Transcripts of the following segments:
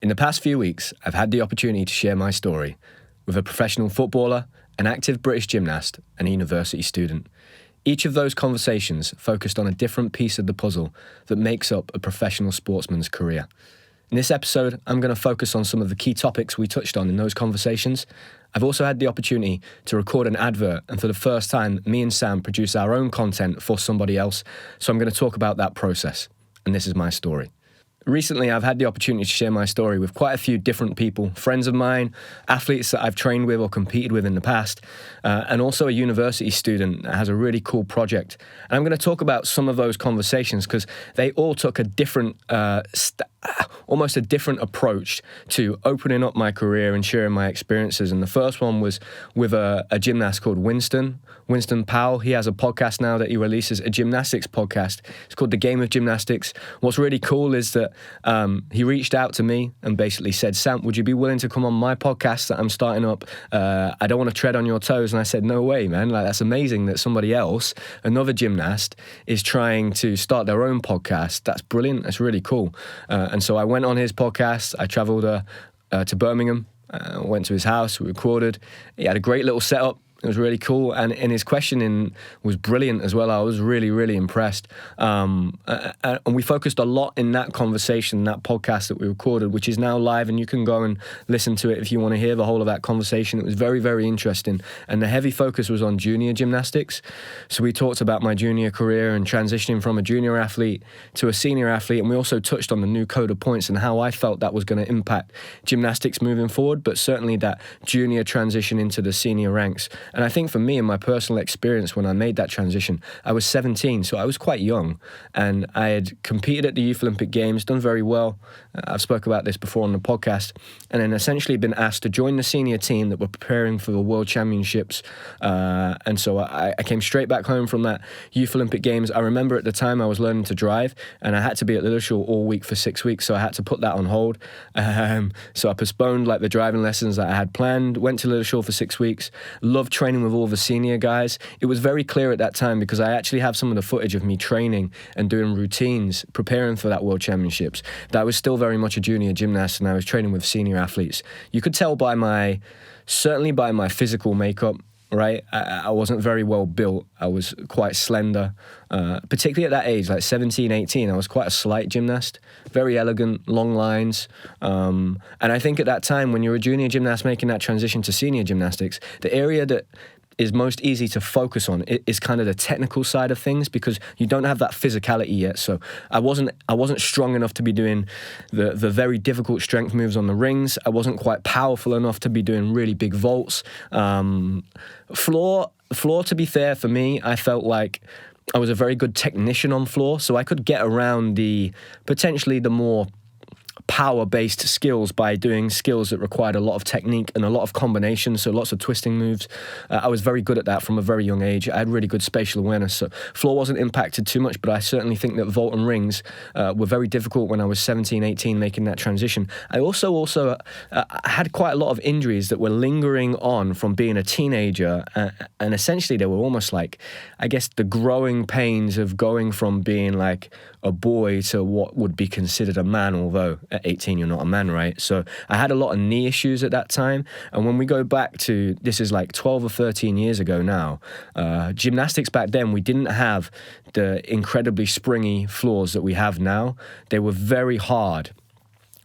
In the past few weeks, I've had the opportunity to share my story with a professional footballer, an active British gymnast, and a university student. Each of those conversations focused on a different piece of the puzzle that makes up a professional sportsman's career. In this episode, I'm going to focus on some of the key topics we touched on in those conversations. I've also had the opportunity to record an advert, and for the first time, me and Sam produce our own content for somebody else, so I'm going to talk about that process. And this is my story. Recently, I've had the opportunity to share my story with quite a few different people, friends of mine, athletes that I've trained with or competed with in the past, and also a university student that has a really cool project. And I'm going to talk about some of those conversations because they all took a different, almost a different approach to opening up my career and sharing my experiences. And the first one was with a gymnast called Winston Powell. He has a podcast now that he releases, a gymnastics podcast. It's called The Game of Gymnastics. What's really cool is that he reached out to me and basically said, Sam, would you be willing to come on my podcast that I'm starting up? I don't want to tread on your toes. And I said, no way, man. Like, that's amazing that somebody else, another gymnast, is trying to start their own podcast. That's brilliant. That's really cool. And so I went on his podcast. I traveled to Birmingham, went to his house, we recorded. He had a great little setup. It was really cool, and his questioning was brilliant as well. I was really, really impressed. And we focused a lot in that conversation, that podcast that we recorded, which is now live, and you can go and listen to it if you want to hear the whole of that conversation. It was very, very interesting, and the heavy focus was on junior gymnastics. So we talked about my junior career and transitioning from a junior athlete to a senior athlete, and we also touched on the new code of points and how I felt that was going to impact gymnastics moving forward, but certainly that junior transition into the senior ranks. And I think for me, in my personal experience, when I made that transition, I was 17, so I was quite young, and I had competed at the Youth Olympic Games, done very well. I've spoke about this before on the podcast, and then essentially been asked to join the senior team that were preparing for the World Championships. And so I came straight back home from that Youth Olympic Games. I remember at the time I was learning to drive, and I had to be at Littleshall all week for 6 weeks, so I had to put that on hold. So I postponed like the driving lessons that I had planned, went to Littleshall for 6 weeks, loved training with all the senior guys. It was very clear at that time because I actually have some of the footage of me training and doing routines, preparing for that World Championships, that I was still very much a junior gymnast, and I was training with senior athletes. You could tell certainly by my physical makeup, right? I wasn't very well built. I was quite slender, particularly at that age, like 17, 18. I was quite a slight gymnast, very elegant, long lines. And I think at that time, when you're a junior gymnast making that transition to senior gymnastics, the area that is most easy to focus on is kind of the technical side of things because you don't have that physicality yet. So I wasn't strong enough to be doing the very difficult strength moves on the rings. I wasn't quite powerful enough to be doing really big vaults. Floor, to be fair, for me, I felt like I was a very good technician on floor, so I could get around potentially the more power-based skills by doing skills that required a lot of technique and a lot of combinations, so lots of twisting moves. I was very good at that from a very young age. I had really good spatial awareness, so floor wasn't impacted too much, but I certainly think that vault and rings were very difficult when I was 17, 18, making that transition. I also had quite a lot of injuries that were lingering on from being a teenager, and essentially they were almost like, I guess, the growing pains of going from being like a boy to what would be considered a man, although at 18 you're not a man, right? So I had a lot of knee issues at that time, and when we go back to, this is like 12 or 13 years ago now, gymnastics back then, we didn't have the incredibly springy floors that we have now. They were very hard.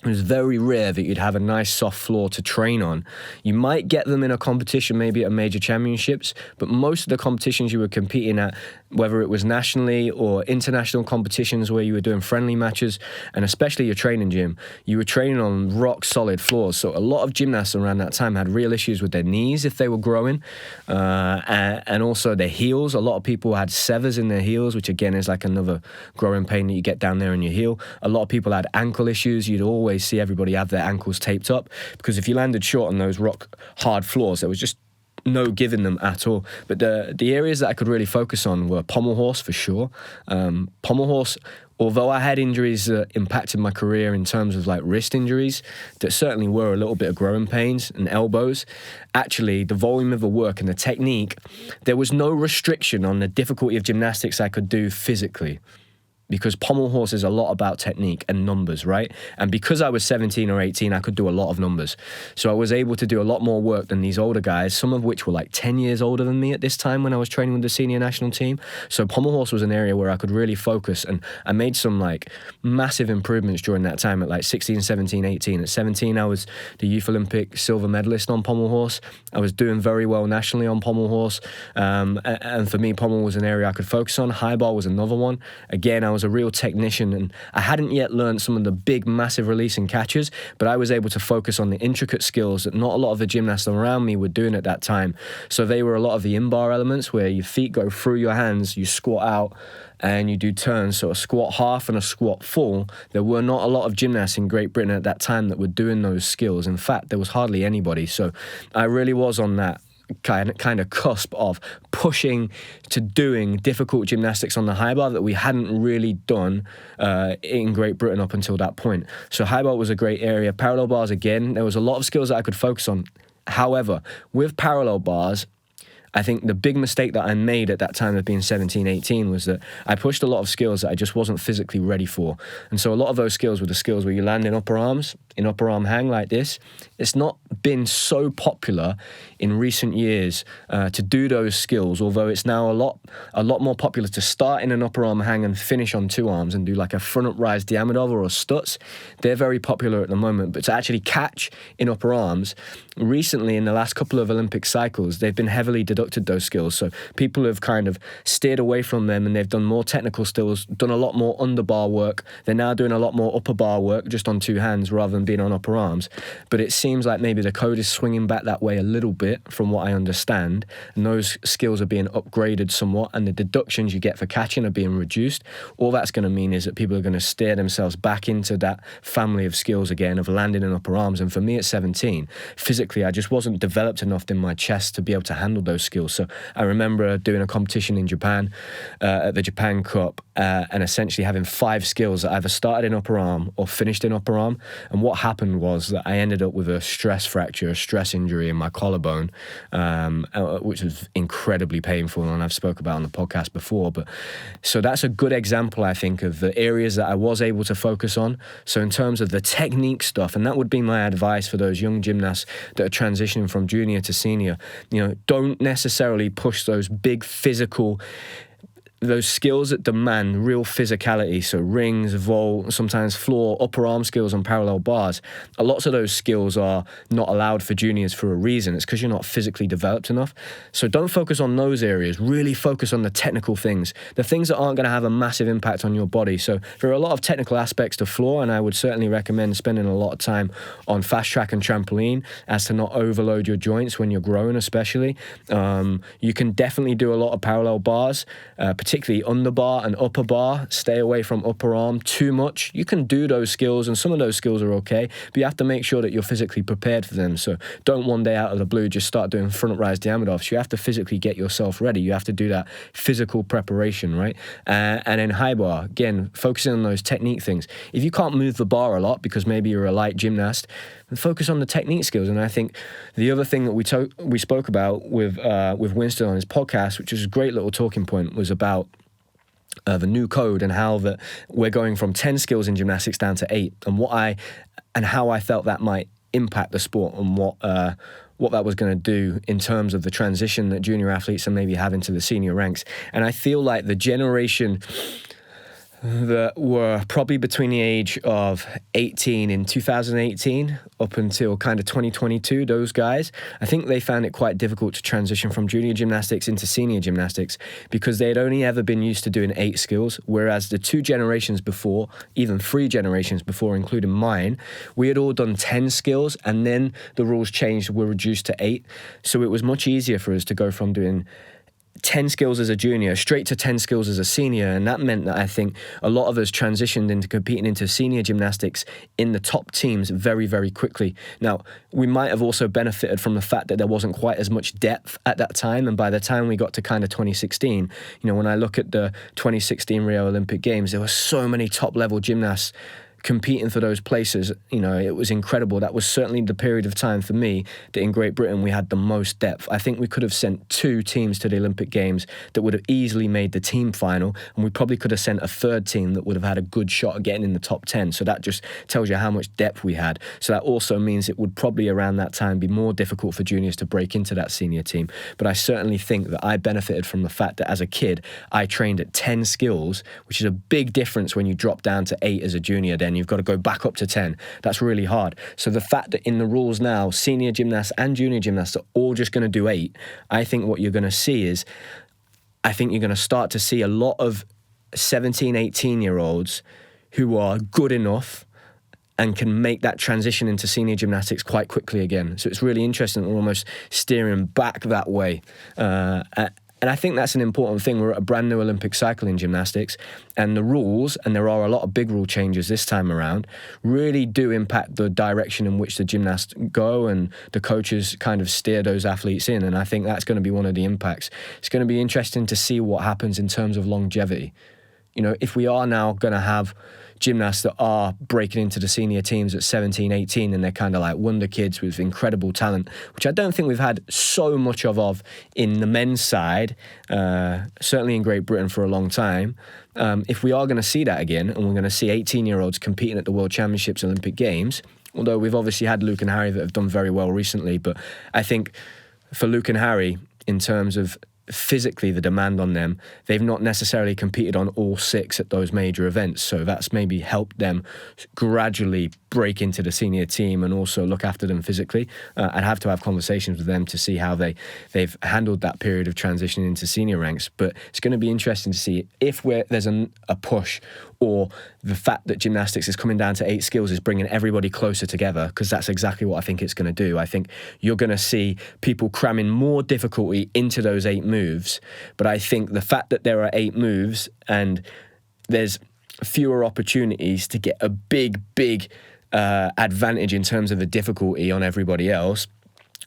It was very rare that you'd have a nice soft floor to train on. You might get them in a competition, maybe at major championships, but most of the competitions you were competing at, whether it was nationally or international competitions where you were doing friendly matches, and especially your training gym, you were training on rock solid floors. So a lot of gymnasts around that time had real issues with their knees if they were growing, and also their heels. A lot of people had severs in their heels, which again is like another growing pain that you get down there in your heel. A lot of people had ankle issues. You'd always see everybody have their ankles taped up because if you landed short on those rock hard floors, there was just no giving them at all. But the areas that I could really focus on were pommel horse for sure. Pommel horse, although I had injuries that impacted my career in terms of like wrist injuries that certainly were a little bit of growing pains and elbows, actually the volume of the work and the technique, there was no restriction on the difficulty of gymnastics I could do physically. because pommel horse is a lot about technique and numbers, right? And because I was 17 or 18, I could do a lot of numbers. So I was able to do a lot more work than these older guys, some of which were like 10 years older than me at this time when I was training with the senior national team. So pommel horse was an area where I could really focus, and I made some like massive improvements during that time at like 16, 17, 18. At 17, I was the Youth Olympic silver medalist on pommel horse. I was doing very well nationally on pommel horse. And for me, pommel was an area I could focus on. High bar was another one. Again, I was a real technician, and I hadn't yet learned some of the big, massive releasing catches, but I was able to focus on the intricate skills that not a lot of the gymnasts around me were doing at that time. So they were a lot of the in-bar elements where your feet go through your hands, you squat out, and you do turns, so a squat half and a squat full. There were not a lot of gymnasts in Great Britain at that time that were doing those skills. In fact, there was hardly anybody. So I really was on that kind of cusp of pushing to doing difficult gymnastics on the high bar that we hadn't really done in Great Britain up until that point. So high bar was a great area. Parallel bars, again, there was a lot of skills that I could focus on. However, with parallel bars, I think the big mistake that I made at that time of being 17, 18 was that I pushed a lot of skills that I just wasn't physically ready for. And so a lot of those skills were the skills where you land in upper arms, in upper arm hang like this. It's not been so popular in recent years to do those skills, although it's now a lot more popular to start in an upper arm hang and finish on two arms and do like a front up rise Diamondov or a Stutz. They're very popular at the moment, but to actually catch in upper arms, recently in the last couple of Olympic cycles, they've been heavily deducted those skills. So people have kind of steered away from them, and they've done more technical skills, done a lot more underbar work. They're now doing a lot more upper bar work just on two hands rather than being on upper arms. But it seems like maybe the code is swinging back that way a little bit from what I understand, and those skills are being upgraded somewhat, and the deductions you get for catching are being reduced. All that's going to mean is that people are going to steer themselves back into that family of skills again of landing in upper arms. And for me at 17, physically I just wasn't developed enough in my chest to be able to handle those skills. So I remember doing a competition in Japan at the Japan Cup and essentially having 5 skills that either started in upper arm or finished in upper arm. And what happened was that I ended up with a stress fracture, a stress injury in my collarbone, which was incredibly painful, and I've spoke about on the podcast before. But so that's a good example, I think, of the areas that I was able to focus on. So in terms of the technique stuff, and that would be my advice for those young gymnasts that are transitioning from junior to senior, don't necessarily push those big physical, those skills that demand real physicality, so rings, vault, sometimes floor, upper arm skills on parallel bars. Lots of those skills are not allowed for juniors for a reason. It's because you're not physically developed enough. So don't focus on those areas. Really focus on the technical things, the things that aren't going to have a massive impact on your body. So there are a lot of technical aspects to floor, and I would certainly recommend spending a lot of time on fast track and trampoline as to not overload your joints when you're growing, especially. You can definitely do a lot of parallel bars, particularly underbar and upper bar. Stay away from upper arm too much. You can do those skills, and some of those skills are okay, but you have to make sure that you're physically prepared for them. So don't one day out of the blue just start doing front rise Diamondovs. You have to physically get yourself ready. You have to do that physical preparation, right? And in high bar, again, focusing on those technique things. If you can't move the bar a lot because maybe you're a light gymnast, then focus on the technique skills. And I think the other thing that we spoke about with Winston on his podcast, which is a great little talking point, was about the new code and how that we're going from 10 skills in gymnastics down to 8, and how I felt that might impact the sport, and what that was going to do in terms of the transition that junior athletes are maybe having to the senior ranks. And I feel like the generation that were probably between the age of 18 in 2018 up until kind of 2022, those guys, I think they found it quite difficult to transition from junior gymnastics into senior gymnastics because they had only ever been used to doing 8 skills, whereas the 2 generations before, even 3 generations before, including mine, we had all done 10 skills, and then the rules changed, were reduced to 8. So it was much easier for us to go from doing 10 skills as a junior straight to 10 skills as a senior, and that meant that I think a lot of us transitioned into competing into senior gymnastics in the top teams very, very quickly. Now, we might have also benefited from the fact that there wasn't quite as much depth at that time, and by the time we got to kind of 2016, when I look at the 2016 Rio Olympic Games, there were so many top level gymnasts competing for those places, it was incredible. That was certainly the period of time for me that in Great Britain we had the most depth. I think we could have sent 2 teams to the Olympic Games that would have easily made the team final, and we probably could have sent a 3rd team that would have had a good shot at getting in the top 10. So that just tells you how much depth we had. So that also means it would probably around that time be more difficult for juniors to break into that senior team. But I certainly think that I benefited from the fact that as a kid I trained at 10 skills, which is a big difference when you drop down to 8 as a junior. Then you've got to go back up to 10. That's really hard. So the fact that in the rules now, senior gymnasts and junior gymnasts are all just going to do 8, I think what you're going to see is, I think you're going to start to see a lot of 17, 18-year-olds who are good enough and can make that transition into senior gymnastics quite quickly again. So it's really interesting that we're almost steering back that way. And I think that's an important thing. We're at a brand new Olympic cycle in gymnastics, and the rules, and there are a lot of big rule changes this time around, really do impact the direction in which the gymnasts go and the coaches kind of steer those athletes in. And I think that's going to be one of the impacts. It's going to be interesting to see what happens in terms of longevity. If we are now going to have gymnasts that are breaking into the senior teams at 17, 18, and they're kind of like wonder kids with incredible talent, which I don't think we've had so much of in the men's side, certainly in Great Britain for a long time. If we are going to see that again, and we're going to see 18-year-olds competing at the World Championships, Olympic Games, although we've obviously had Luke and Harry that have done very well recently, but I think for Luke and Harry, in terms of physically the demand on them, they've not necessarily competed on all 6 at those major events, so that's maybe helped them gradually break into the senior team and also look after them physically. I'd have to have conversations with them to see how they've handled that period of transition into senior ranks, but it's going to be interesting to see if there's a push, or the fact that gymnastics is coming down to 8 skills is bringing everybody closer together, because that's exactly what I think it's going to do. I think you're going to see people cramming more difficulty into those 8 moves, but I think the fact that there are 8 moves and there's fewer opportunities to get a big advantage in terms of the difficulty on everybody else,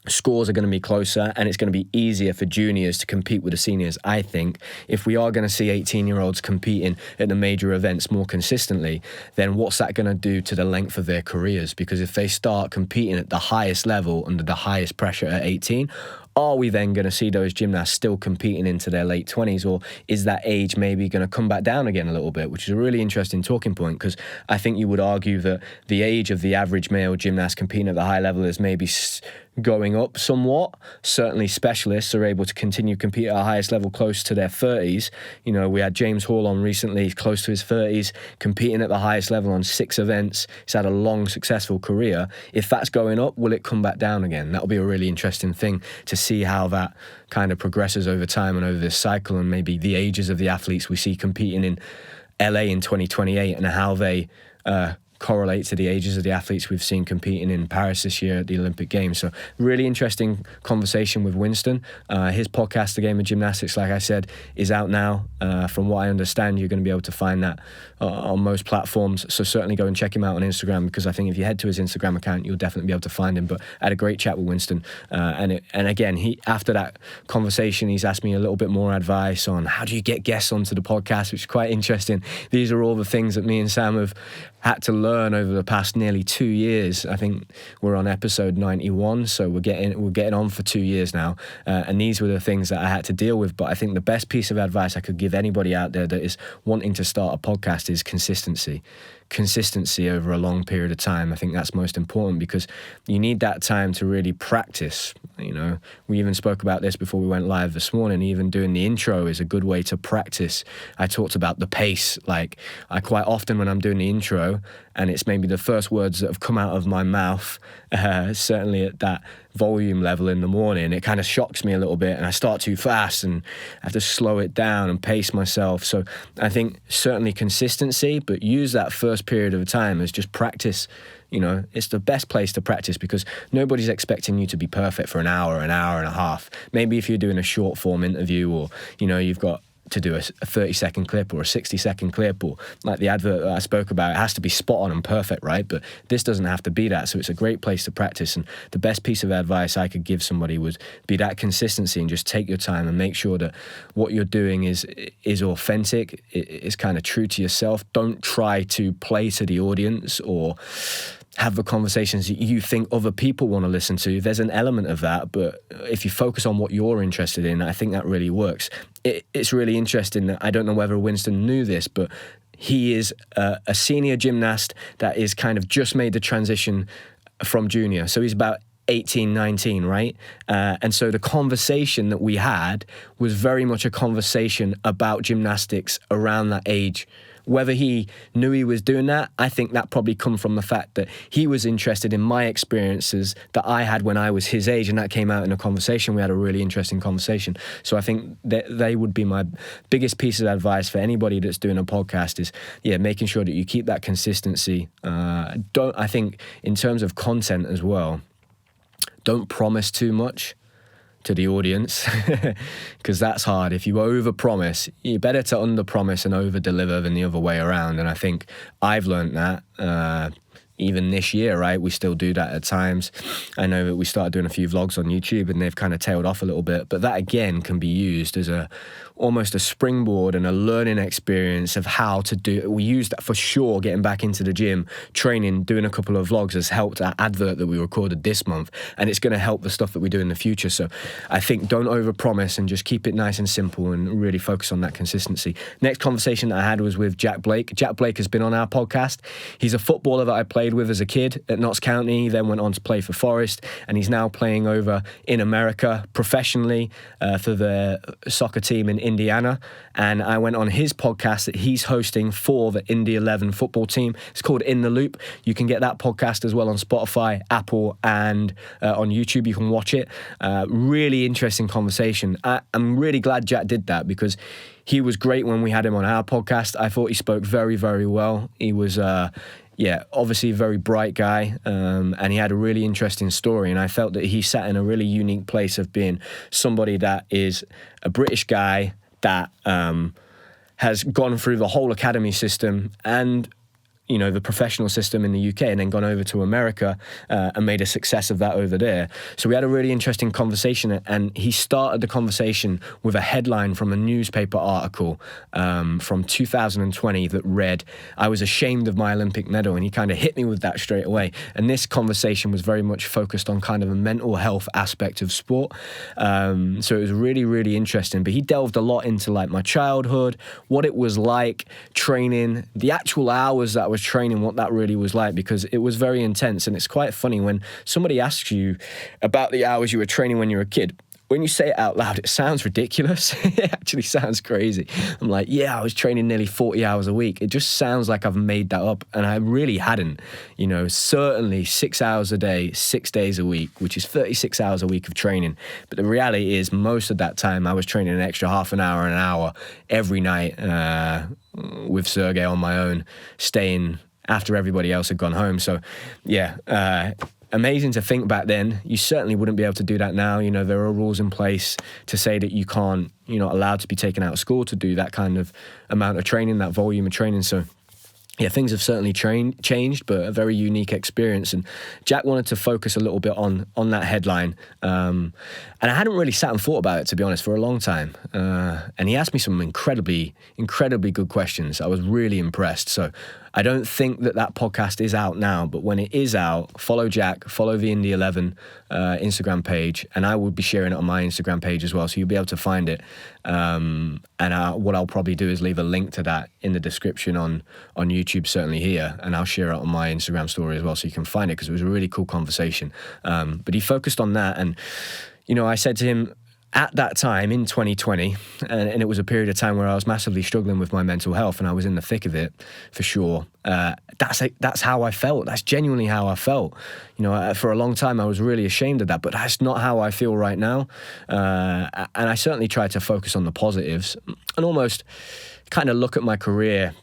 scores are going to be closer, and it's going to be easier for juniors to compete with the seniors. I think if we are going to see 18-year-olds competing at the major events more consistently, then what's that going to do to the length of their careers? Because if they start competing at the highest level under the highest pressure at 18, are we then going to see those gymnasts still competing into their late 20s, or is that age maybe going to come back down again a little bit, which is a really interesting talking point, because I think you would argue that the age of the average male gymnast competing at the high level is maybe going up somewhat. Certainly specialists are able to continue to compete at a highest level close to their 30s. We had James Hall on recently, close to his 30s, competing at the highest level on 6 events. He's had a long, successful career. If that's going up, will it come back down again? That'll be a really interesting thing to see how that kind of progresses over time and over this cycle, and maybe the ages of the athletes we see competing in LA in 2028 and how they correlate to the ages of the athletes we've seen competing in Paris this year at the Olympic Games. So really interesting conversation with Winston. His podcast, The Game of Gymnastics, like I said, is out now. From what I understand, you're going to be able to find that on most platforms. So certainly go and check him out on Instagram, because I think if you head to his Instagram account, you'll definitely be able to find him. But I had a great chat with Winston. And again, after that conversation, he's asked me a little bit more advice on how do you get guests onto the podcast, which is quite interesting. These are all the things that me and Sam have had to learn over the past nearly 2 years. I think we're on episode 91, so we're getting on for 2 years now, and these were the things that I had to deal with. But I think the best piece of advice I could give anybody out there that is wanting to start a podcast is consistency over a long period of time. I think that's most important, because you need that time to really practice. We even spoke about this before we went live this morning. Even doing the intro is a good way to practice. I talked about the pace. Like, I quite often when I'm doing the intro and it's maybe the first words that have come out of my mouth, certainly at that volume level in the morning, it kind of shocks me a little bit and I start too fast and I have to slow it down and pace myself. So I think certainly consistency, but use that first period of time as just practice. It's the best place to practice, because nobody's expecting you to be perfect for an hour and a half. Maybe if you're doing a short form interview, or, you've got to do a 30-second clip or a 60-second clip, or like the advert that I spoke about, it has to be spot on and perfect, right? But this doesn't have to be that. So it's a great place to practice. And the best piece of advice I could give somebody would be that consistency, and just take your time and make sure that what you're doing is authentic, is kind of true to yourself. Don't try to play to the audience or have the conversations that you think other people want to listen to. There's an element of that, but if you focus on what you're interested in, I think that really works. It's really interesting that I don't know whether Winston knew this, but he is a senior gymnast that is kind of just made the transition from junior. So he's about 18, 19, right? And so the conversation that we had was very much a conversation about gymnastics around that age. Whether he knew he was doing that, I think that probably come from the fact that he was interested in my experiences that I had when I was his age, and that came out in a conversation. We had a really interesting conversation. So I think that they would be my biggest piece of advice for anybody that's doing a podcast is, making sure that you keep that consistency. I think in terms of content as well, don't promise too much to the audience, because that's hard. If you overpromise, you're better to underpromise and overdeliver than the other way around. And I think I've learned that even this year, right? We still do that at times. I know that we started doing a few vlogs on YouTube and they've kind of tailed off a little bit, but that again can be used as almost a springboard and a learning experience of how to do it. We use that for sure, getting back into the gym, training, doing a couple of vlogs has helped our advert that we recorded this month, and it's going to help the stuff that we do in the future. So I think don't overpromise and just keep it nice and simple and really focus on that consistency. Next conversation that I had was with Jack Blake. Jack Blake has been on our podcast. He's a footballer that I played with as a kid at Notts County. He then went on to play for Forest, and he's now playing over in America professionally for the soccer team in Indiana. And I went on his podcast that he's hosting for the Indy 11 football team. It's called In the Loop. You can get that podcast as well on Spotify, Apple, and on YouTube. You can watch it. Really interesting conversation. I'm really glad Jack did that, because he was great when we had him on our podcast. I thought he spoke very, very well. He was obviously a very bright guy, and he had a really interesting story, and I felt that he sat in a really unique place of being somebody that is a British guy that has gone through the whole academy system and the professional system in the UK, and then gone over to America and made a success of that over there. So we had a really interesting conversation, and he started the conversation with a headline from a newspaper article from 2020 that read, "I was ashamed of my Olympic medal," and he kind of hit me with that straight away. And this conversation was very much focused on kind of a mental health aspect of sport. So it was really, really interesting. But he delved a lot into like my childhood, what it was like training, the actual hours that I was training, what that really was like, because it was very intense. And it's quite funny when somebody asks you about the hours you were training when you were a kid. When you say it out loud, it sounds ridiculous. It actually sounds crazy. I'm like, I was training nearly 40 hours a week. It just sounds like I've made that up, and I really hadn't. Certainly 6 hours a day, 6 days a week, which is 36 hours a week of training. But the reality is most of that time I was training an extra half an hour every night with Sergey on my own, staying after everybody else had gone home. So, amazing to think back then. You certainly wouldn't be able to do that now. There are rules in place to say that you're not allowed to be taken out of school to do that kind of amount of training, that volume of training. So things have certainly changed, but a very unique experience. And Jack wanted to focus a little bit on that headline. And I hadn't really sat and thought about it, to be honest, for a long time. And he asked me some incredibly, incredibly good questions. I was really impressed. So I don't think that podcast is out now, but when it is out, follow Jack, follow the Indy 11 Instagram page, and I will be sharing it on my Instagram page as well, so you'll be able to find it. And what I'll probably do is leave a link to that in the description on YouTube, certainly here, and I'll share it on my Instagram story as well, so you can find it, because it was a really cool conversation. But he focused on that, and I said to him, at that time in 2020, and it was a period of time where I was massively struggling with my mental health, and I was in the thick of it for sure. That's how I felt. That's genuinely how I felt. For a long time I was really ashamed of that, but that's not how I feel right now. And I certainly try to focus on the positives and almost kind of look at my career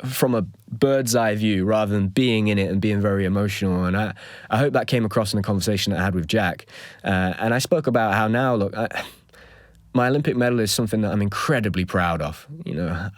from a bird's eye view rather than being in it and being very emotional. And I hope that came across in the conversation that I had with Jack. And I spoke about how now, look, my Olympic medal is something that I'm incredibly proud of. You know,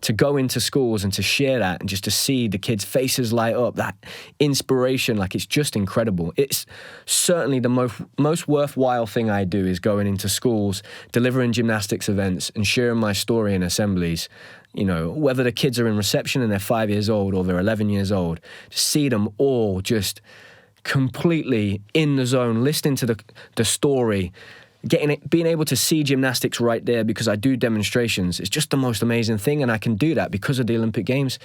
to go into schools and to share that and just to see the kids' faces light up, that inspiration, like it's just incredible. It's certainly the most worthwhile thing I do is going into schools, delivering gymnastics events and sharing my story in assemblies. You know, whether the kids are in reception and they're 5 years old or they're 11 years old, to see them all just completely in the zone, listening to the story, being able to see gymnastics right there because I do demonstrations. It's just the most amazing thing, and I can do that because of the Olympic Games.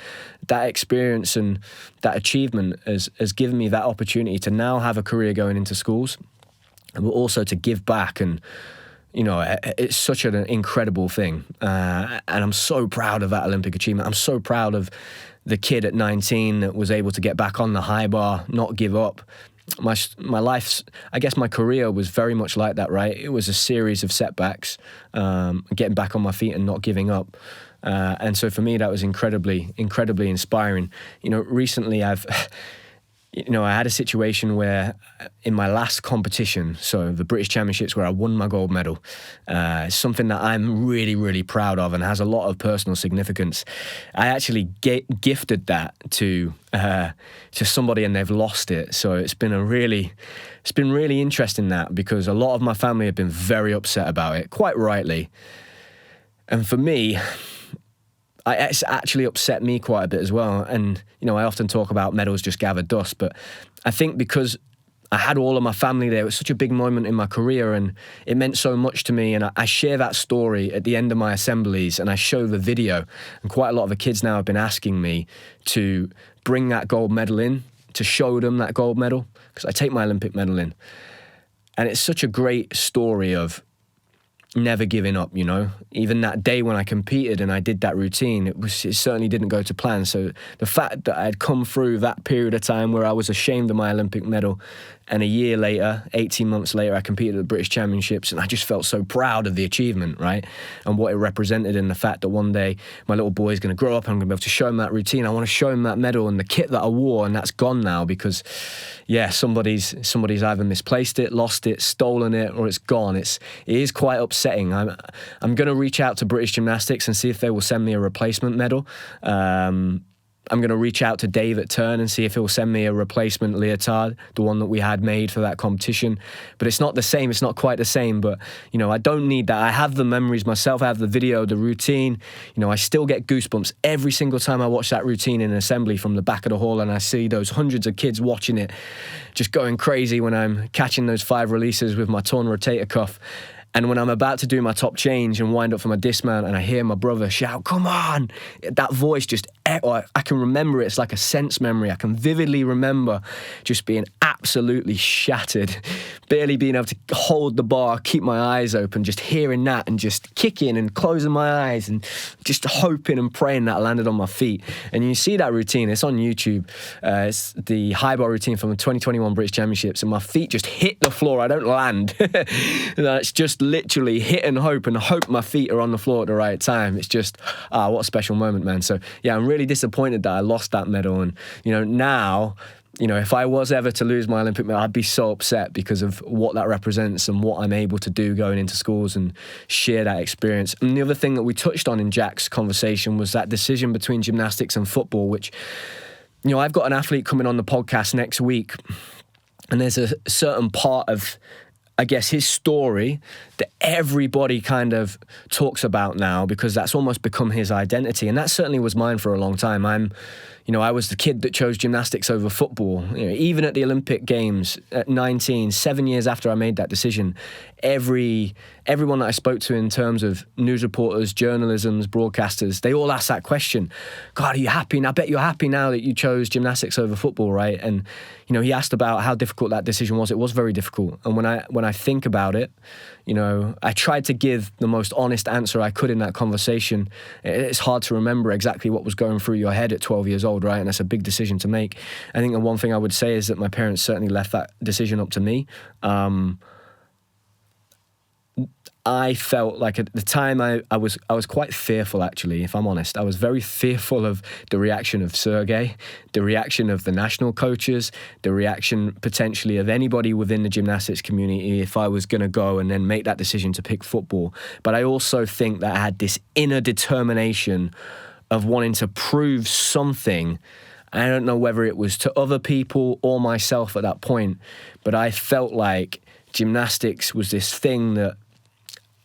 That experience and that achievement has given me that opportunity to now have a career going into schools, but also to give back. And you know, it's such an incredible thing, and I'm so proud of that Olympic achievement. I'm so proud of the kid at 19 that was able to get back on the high bar, not give up. My life's, I guess my career was very much like that, right? It was a series of setbacks, getting back on my feet and not giving up. And so for me, that was incredibly, incredibly inspiring. You know, recently I had a situation where in my last competition, so the British Championships, where I won my gold medal, something that I'm really, really proud of and has a lot of personal significance. I actually gifted that to somebody and they've lost it. So it's been really interesting that, because a lot of my family have been very upset about it, quite rightly. And for me, it's actually upset me quite a bit as well. And, you know, I often talk about medals just gather dust, but I think because I had all of my family there, it was such a big moment in my career and it meant so much to me. And I share that story at the end of my assemblies and I show the video. And quite a lot of the kids now have been asking me to bring that gold medal in, to show them that gold medal, because I take my Olympic medal in. And it's such a great story of never giving up, you know. Even that day when I competed and I did that routine, it certainly didn't go to plan. So the fact that I had come through that period of time where I was ashamed of my Olympic medal, and a year later, 18 months later, I competed at the British Championships, and I just felt so proud of the achievement, right? And what it represented, and the fact that one day my little boy is going to grow up and I'm going to be able to show him that routine. I want to show him that medal and the kit that I wore, and that's gone now because, yeah, somebody's either misplaced it, lost it, stolen it, or it's gone. It is quite upsetting. I'm going to reach out to British Gymnastics and see if they will send me a replacement medal. I'm going to reach out to Dave at Turn and see if he'll send me a replacement leotard, the one that we had made for that competition. But it's not the same. It's not quite the same. But, you know, I don't need that. I have the memories myself. I have the video, the routine. You know, I still get goosebumps every single time I watch that routine in an assembly from the back of the hall, and I see those hundreds of kids watching it, just going crazy when I'm catching those 5 releases with my torn rotator cuff. And when I'm about to do my top change and wind up for my dismount and I hear my brother shout, "Come on," that voice just, I can remember it. It's like a sense memory. I can vividly remember just being absolutely shattered, barely being able to hold the bar, keep my eyes open, just hearing that and just kicking and closing my eyes and just hoping and praying that I landed on my feet. And you see that routine, it's on YouTube. It's the high bar routine from the 2021 British Championships, and my feet just hit the floor. I don't land. It's just literally hit and hope my feet are on the floor at the right time. It's just, what a special moment, man. So yeah, I'm really disappointed that I lost that medal. And, you know, now, you know, if I was ever to lose my Olympic medal, I'd be so upset because of what that represents and what I'm able to do going into schools and share that experience. And the other thing that we touched on in Jack's conversation was that decision between gymnastics and football, which, you know, I've got an athlete coming on the podcast next week, and there's a certain part of, I guess, his story that everybody kind of talks about now because that's almost become his identity. And that certainly was mine for a long time. I was the kid that chose gymnastics over football. You know, even at the Olympic Games at 19, 7 years after I made that decision, everyone that I spoke to in terms of news reporters, journalisms, broadcasters, they all asked that question. God, are you happy? And I bet you're happy now that you chose gymnastics over football, right? And, you know, he asked about how difficult that decision was. It was very difficult. And when I think about it, you know, I tried to give the most honest answer I could in that conversation. It's hard to remember exactly what was going through your head at 12 years old, right? And that's a big decision to make. I think the one thing I would say is that my parents certainly left that decision up to me. I felt like at the time I was quite fearful, actually, if I'm honest. I was very fearful of the reaction of Sergey, the reaction of the national coaches, the reaction potentially of anybody within the gymnastics community if I was going to go and then make that decision to pick football. But I also think that I had this inner determination of wanting to prove something. I don't know whether it was to other people or myself at that point, but I felt like gymnastics was this thing that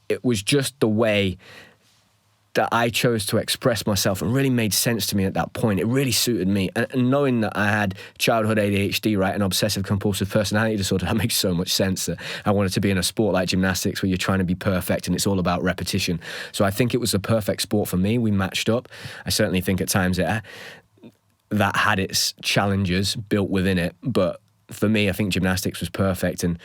it was just the way that I chose to express myself and really made sense to me at that point. It really suited me. And knowing that I had childhood ADHD, right, and obsessive compulsive personality disorder, that makes so much sense that I wanted to be in a sport like gymnastics where you're trying to be perfect and it's all about repetition. So I think it was the perfect sport for me. We matched up. I certainly think at times that had its challenges built within it. But for me, I think gymnastics was perfect. And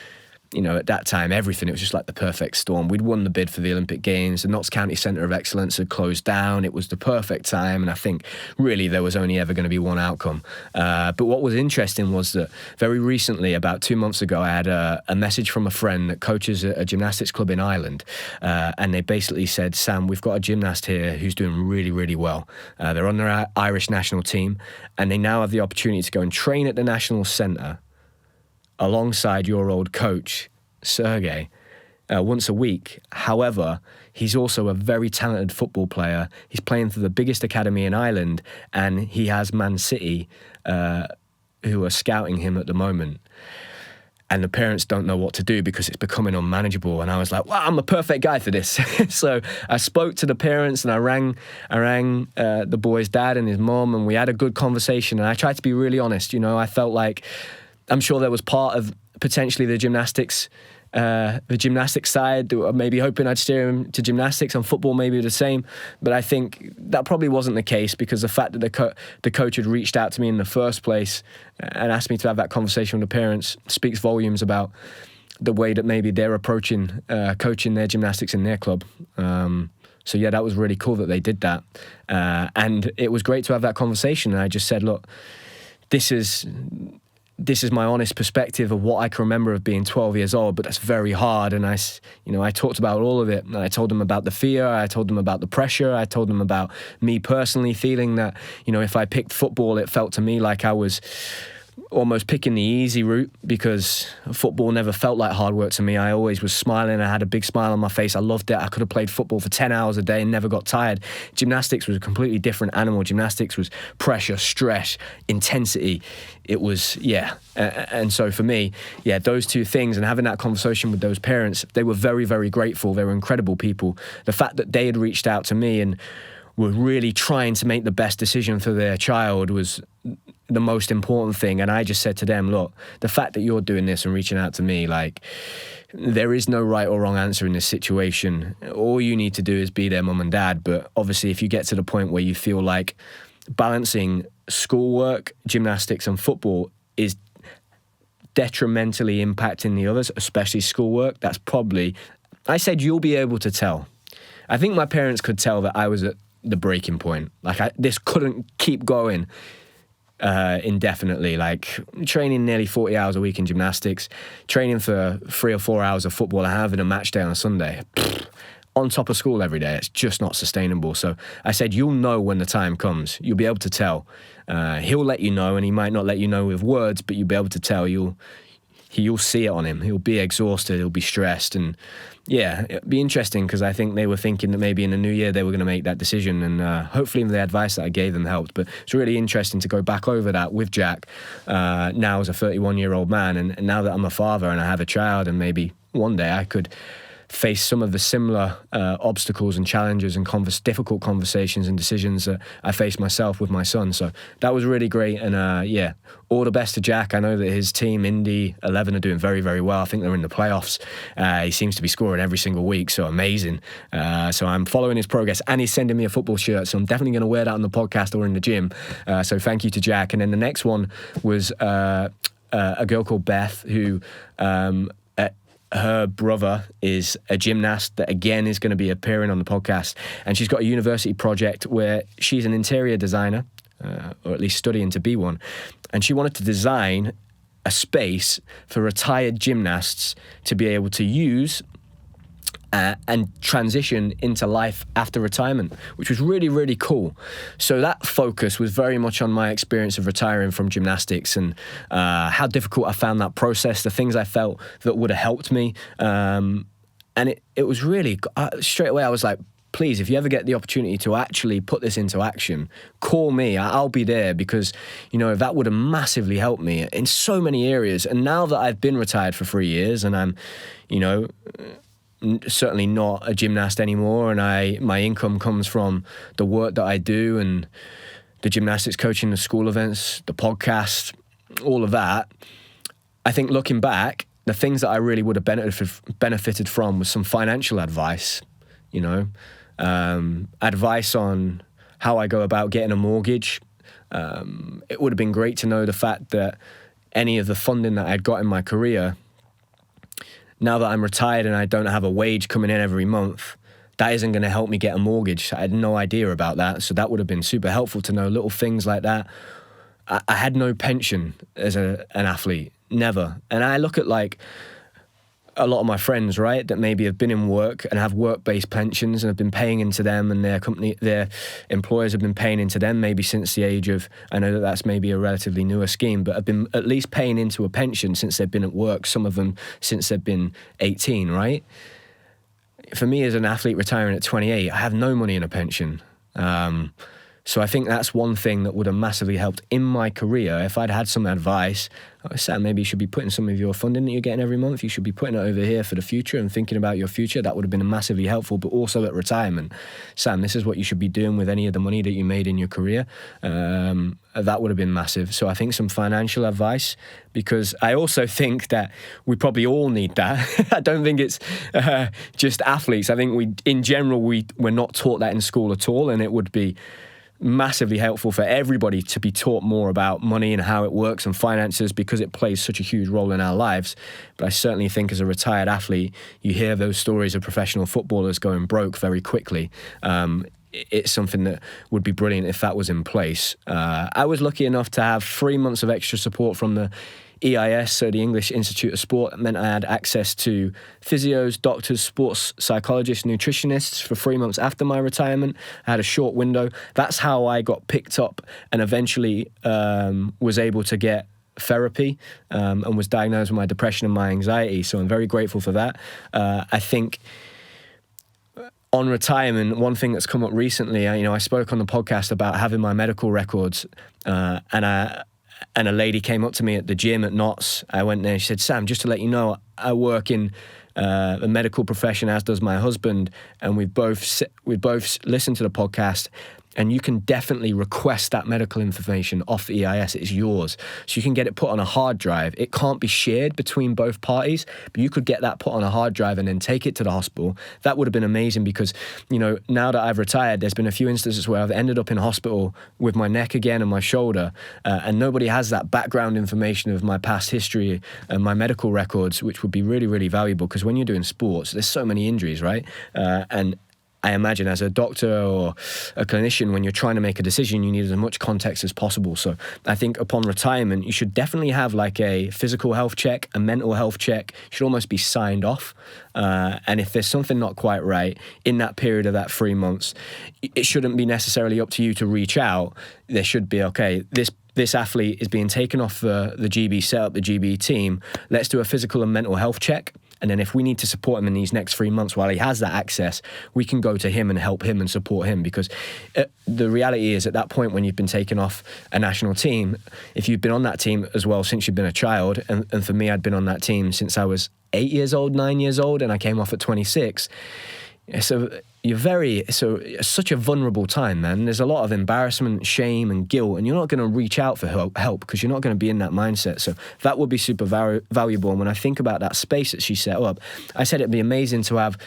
you know, at that time, everything, it was just like the perfect storm. We'd won the bid for the Olympic Games. The Notts County Centre of Excellence had closed down. It was the perfect time. And I think really there was only ever going to be one outcome. But what was interesting was that very recently, about 2 months ago, I had a message from a friend that coaches a gymnastics club in Ireland. And they basically said, Sam, we've got a gymnast here who's doing really, really well. They're on their Irish national team. And they now have the opportunity to go and train at the national centre alongside your old coach, Sergey, once a week. However, he's also a very talented football player. He's playing for the biggest academy in Ireland, and he has Man City who are scouting him at the moment. And the parents don't know what to do because it's becoming unmanageable. And I was like, wow, I'm a perfect guy for this. So I spoke to the parents and I rang the boy's dad and his mom, and we had a good conversation. And I tried to be really honest. You know, I felt like I'm sure there was part of potentially the gymnastics side that were maybe hoping I'd steer him to gymnastics, and football maybe the same. But I think that probably wasn't the case, because the fact that the coach had reached out to me in the first place and asked me to have that conversation with the parents speaks volumes about the way that maybe they're approaching coaching their gymnastics in their club. So yeah, that was really cool that they did that. And it was great to have that conversation. And I just said, look, this is my honest perspective of what I can remember of being 12 years old, but that's very hard. And I talked about all of it. I told them about the fear. I told them about the pressure. I told them about me personally feeling that, you know, if I picked football, it felt to me like I was almost picking the easy route, because football never felt like hard work to me. I always was smiling. I had a big smile on my face. I loved it. I could have played football for 10 hours a day and never got tired. Gymnastics was a completely different animal. Gymnastics was pressure, stress, intensity. It was, and so for me, those two things, and having that conversation with those parents, they were very, very grateful. They were incredible people. The fact that they had reached out to me and were really trying to make the best decision for their child was the most important thing. And I just said to them, look, the fact that you're doing this and reaching out to me, like, there is no right or wrong answer in this situation. All you need to do is be their mum and dad. But obviously, if you get to the point where you feel like balancing schoolwork, gymnastics and football is detrimentally impacting the others, especially schoolwork, that's probably, I said, you'll be able to tell. I think my parents could tell that I was at the breaking point. Like, this couldn't keep going indefinitely. Like, training nearly 40 hours a week in gymnastics, training for 3 or 4 hours of football, and having a match day on a Sunday, on top of school every day, it's just not sustainable. So I said, you'll know when the time comes. You'll be able to tell. He'll let you know, and he might not let you know with words, but you'll be able to tell. You'll see it on him. He'll be exhausted. He'll be stressed. And yeah, it'd be interesting, because I think they were thinking that maybe in the new year they were going to make that decision. And hopefully the advice that I gave them helped. But it's really interesting to go back over that with Jack now as a 31-year-old man. And now that I'm a father and I have a child, and maybe one day I could face some of the similar obstacles and challenges and difficult conversations and decisions that I faced myself with my son. So that was really great. And all the best to Jack. I know that his team, Indy 11, are doing very, very well. I think they're in the playoffs. He seems to be scoring every single week, so amazing. So I'm following his progress, and he's sending me a football shirt, so I'm definitely going to wear that on the podcast or in the gym. So thank you to Jack. And then the next one was a girl called Beth, who her brother is a gymnast that, again, is going to be appearing on the podcast. And she's got a university project where she's an interior designer, or at least studying to be one. And she wanted to design a space for retired gymnasts to be able to use and transition into life after retirement, which was really, really cool. So that focus was very much on my experience of retiring from gymnastics and how difficult I found that process, the things I felt that would have helped me. And it was really, straight away I was like, please, if you ever get the opportunity to actually put this into action, call me. I'll be there, because, that would have massively helped me in so many areas. And now that I've been retired for 3 years and I'm, certainly not a gymnast anymore, and my income comes from the work that I do and the gymnastics coaching, the school events, the podcast, all of that. I think looking back, the things that I really would have benefited from was some financial advice, advice on how I go about getting a mortgage. It would have been great to know the fact that any of the funding that I'd got in my career, now that I'm retired and I don't have a wage coming in every month, that isn't going to help me get a mortgage. I had no idea about that. So that would have been super helpful to know little things like that. I had no pension as an athlete, never. And I look at a lot of my friends, right, that maybe have been in work and have work-based pensions and have been paying into them, and their employers have been paying into them maybe since the age of, I know that that's maybe a relatively newer scheme, but have been at least paying into a pension since they've been at work, some of them since they've been 18, right? For me as an athlete retiring at 28, I have no money in a pension. So I think that's one thing that would have massively helped in my career. If I'd had some advice, Sam, maybe you should be putting some of your funding that you're getting every month, you should be putting it over here for the future and thinking about your future. That would have been massively helpful. But also at retirement, Sam, this is what you should be doing with any of the money that you made in your career. That would have been massive. So I think some financial advice, because I also think that we probably all need that. I don't think it's just athletes. I think in general, we're not taught that in school at all, and it would be massively helpful for everybody to be taught more about money and how it works and finances, because it plays such a huge role in our lives. But I certainly think as a retired athlete, you hear those stories of professional footballers going broke very quickly. It's something that would be brilliant if that was in place. I was lucky enough to have 3 months of extra support from the EIS, so the English Institute of Sport. It meant I had access to physios, doctors, sports psychologists, nutritionists for 3 months after my retirement. I had a short window. That's how I got picked up and eventually was able to get therapy and was diagnosed with my depression and my anxiety. So I'm very grateful for that. I think on retirement, one thing that's come up recently, I spoke on the podcast about having my medical records, and a lady came up to me at the gym at Knott's. I went there and she said, Sam, just to let you know, I work in the medical profession, as does my husband, and we've both listened to the podcast, and you can definitely request that medical information off the EIS. It's yours. So you can get it put on a hard drive. It can't be shared between both parties, but you could get that put on a hard drive and then take it to the hospital. That would have been amazing, because, now that I've retired, there's been a few instances where I've ended up in hospital with my neck again and my shoulder, and nobody has that background information of my past history and my medical records, which would be really, really valuable, because when you're doing sports, there's so many injuries, right? And I imagine as a doctor or a clinician, when you're trying to make a decision, you need as much context as possible. So I think upon retirement, you should definitely have like a physical health check, a mental health check. You should almost be signed off. And if there's something not quite right in that period of that 3 months, it shouldn't be necessarily up to you to reach out. There should be, okay, this athlete is being taken off the GB, set up the GB team. Let's do a physical and mental health check. And then if we need to support him in these next 3 months while he has that access, we can go to him and help him and support him. Because the reality is, at that point when you've been taken off a national team, if you've been on that team as well since you've been a child, and for me, I'd been on that team since I was 8 years old, 9 years old, and I came off at 26. So it's such a vulnerable time, man. There's a lot of embarrassment, shame and guilt, and you're not going to reach out for help because you're not going to be in that mindset. So that would be super valuable. And when I think about that space that she set up, I said it'd be amazing to have,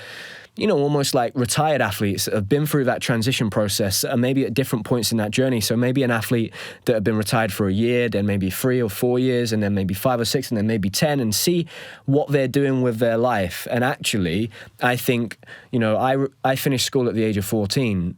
almost like retired athletes that have been through that transition process and maybe at different points in that journey. So maybe an athlete that have been retired for a year, then maybe 3 or 4 years, and then maybe 5 or 6, and then maybe 10, and see what they're doing with their life. And actually, I think, I finished school at the age of 14.